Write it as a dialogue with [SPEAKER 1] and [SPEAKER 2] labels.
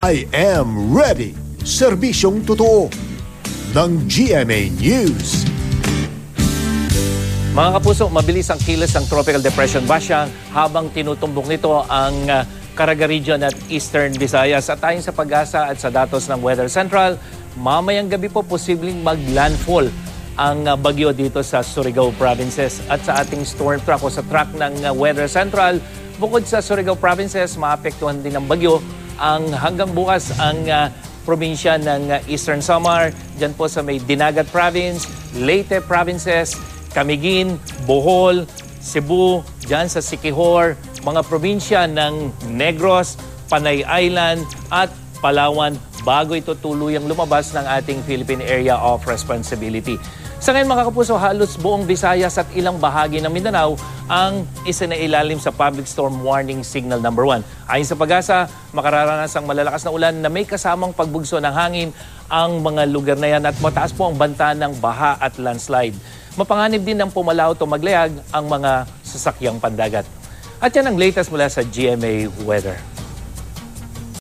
[SPEAKER 1] I am ready. Serbisyong totoo ng GMA News.
[SPEAKER 2] Mga kapuso, mabilis ang kilos ng Tropical Depression Basyang habang tinutumbok nito ang Caraga Region at Eastern Visayas. At ayon sa Pag-asa at sa datos ng Weather Central, mamayang gabi po posibleng mag-landfall ang bagyo dito sa Surigao Provinces. At sa ating storm track o sa track ng Weather Central, bukod sa Surigao Provinces, maapektuhan din ng bagyo ang hanggang bukas ang probinsya ng Eastern Samar, dyan po sa may Dinagat Province, Leyte Provinces, Camiguin, Bohol, Cebu, dyan sa Siquijor, mga probinsya ng Negros, Panay Island at Palawan bago ito tuluyang lumabas ng ating Philippine Area of Responsibility. Sa ngayon mga kapuso, halos buong Visayas at ilang bahagi ng Mindanao ang isinailalim sa Public Storm Warning Signal number 1. Ayon sa Pag-asa, makararanas ang malalakas na ulan na may kasamang pagbugso ng hangin ang mga lugar na yan at mataas po ang banta ng baha at landslide. Mapanganib din ng pumalaot o maglayag ang mga sasakyang pandagat. At yan ang latest mula sa GMA Weather.